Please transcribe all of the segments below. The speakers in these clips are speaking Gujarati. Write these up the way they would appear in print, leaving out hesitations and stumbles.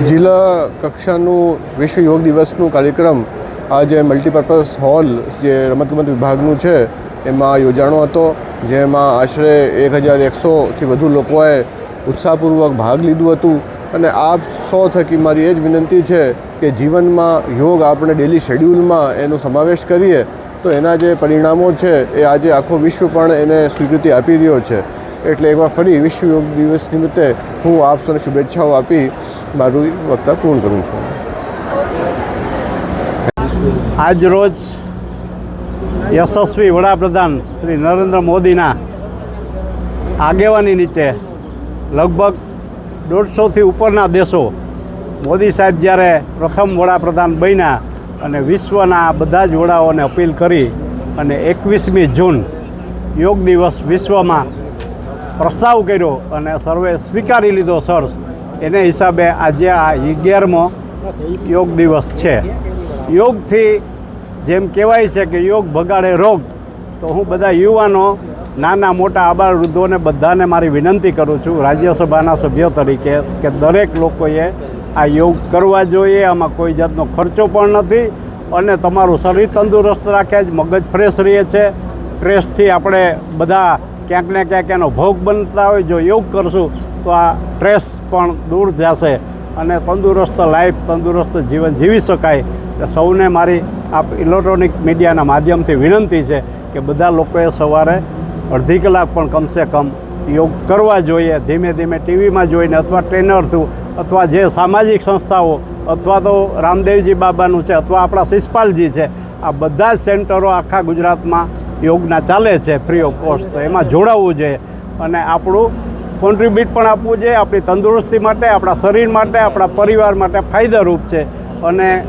જિલ્લા કક્ષાનું વિશ્વ યોગ દિવસનું કાર્યક્રમ આજે મલ્ટીપર્પઝ હોલ જે રમતગમત વિભાગનું છે એમાં યોજાણો હતો, જેમાં આશરે 1100થી વધુ લોકોએ ઉત્સાહપૂર્વક ભાગ લીધું હતું. અને આપ સૌ થકી મારી એ જ વિનંતી છે કે જીવનમાં યોગ આપણે ડેલી શેડ્યુલમાં એનો સમાવેશ કરીએ તો એના જે પરિણામો છે એ આજે આખો વિશ્વ પણ એને સ્વીકૃતિ આપી રહ્યો છે. એટલે એકવાર ફરી વિશ્વ યોગ દિવસ નિમિત્તે હું આપ સૌને શુભેચ્છાઓ આપી મારું વક્તવ્ય પૂર્ણ કરું છું. આજ રોજ યશસ્વી વડાપ્રધાન શ્રી નરેન્દ્ર મોદીના આગેવાની નીચે લગભગ 150થી ઉપરના દેશો મોદી સાહેબ જ્યારે પ્રથમ વડાપ્રધાન બન્યા અને વિશ્વના બધા જ વડાઓને અપીલ કરી અને 21મી જૂન યોગ દિવસ વિશ્વમાં પ્રસ્તાવ કર્યો અને સર્વે સ્વીકારી લીધો સર્સ. એને હિસાબે આજે આ 11મો યોગ દિવસ છે. યોગથી જેમ કહેવાય છે કે યોગ ભગાડે રોગ, તો હું બધા યુવાનો નાના મોટા આબાળ વૃદ્ધોને બધાને મારી વિનંતી કરું છું રાજ્યસભાના સભ્ય તરીકે કે દરેક લોકોએ આ યોગ કરવા જોઈએ. આમાં કોઈ જાતનો ખર્ચો પણ નથી અને તમારું શરીર તંદુરસ્ત રાખે જ, મગજ ફ્રેશ રહે છે. સ્ટ્રેસથી આપણે બધા ક્યાંક ને ક્યાંક એનો ભોગ બનતા હોય. જો યોગ કરશું તો આ સ્ટ્રેસ પણ દૂર જશે અને તંદુરસ્ત લાઈફ, તંદુરસ્ત જીવન જીવી શકાય. તો સૌને મારી આ ઇલેક્ટ્રોનિક મીડિયાના માધ્યમથી વિનંતી છે કે બધા લોકોએ સવારે અડધી કલાક પણ કમસે કમ યોગ કરવા જોઈએ. ધીમે ધીમે ટીવીમાં જોઈને અથવા ટ્રેનર થ્રુ અથવા જે સામાજિક સંસ્થાઓ અથવા તો રામદેવજી બાબાનું છે અથવા આપણા શિષપાલજી છે, આ બધા જ સેન્ટરો આખા ગુજરાતમાં યોગના ચાલે છે ફ્રી ઓફ કોસ્ટ. તો એમાં જોડાવવું જોઈએ અને આપણું કોન્ટ્રીબ્યુટ પણ આપવું જોઈએ. આપણી તંદુરસ્તી માટે, આપણા શરીર માટે, આપણા પરિવાર માટે ફાયદારૂપ છે. અને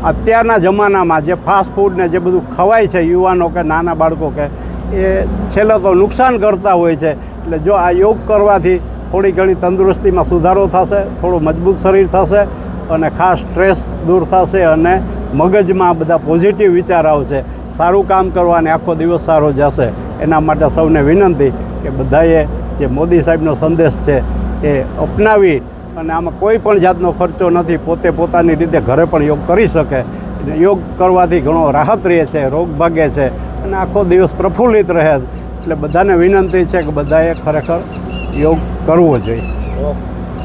અત્યારના જમાનામાં જે ફાસ્ટ ફૂડ ને જે બધું ખવાય છે યુવાનો કે નાના બાળકો કે એ છેલ્લે તો નુકસાન કરતા હોય છે. એટલે જો આ યોગ કરવાથી થોડી ઘણી તંદુરસ્તીમાં સુધારો થશે, થોડું મજબૂત શરીર થશે અને ખાસ સ્ટ્રેસ દૂર થશે અને મગજમાં બધા પોઝિટિવ વિચાર આવશે. સારું કામ કરવાને આખો દિવસ સારો જશે. એના માટે સૌને વિનંતી કે બધાએ જે મોદી સાહેબનો સંદેશ છે એ અપનાવી અને આમાં કોઈ પણ જાતનો ખર્ચો નથી, પોતે પોતાની રીતે ઘરે પણ યોગ કરી શકે. યોગ કરવાથી ઘણો રાહત રહે છે, રોગ ભાગે છે અને આખો દિવસ પ્રફુલ્લિત રહે. એટલે બધાને વિનંતી છે કે બધાએ ખરેખર યોગ કરવો જોઈએ.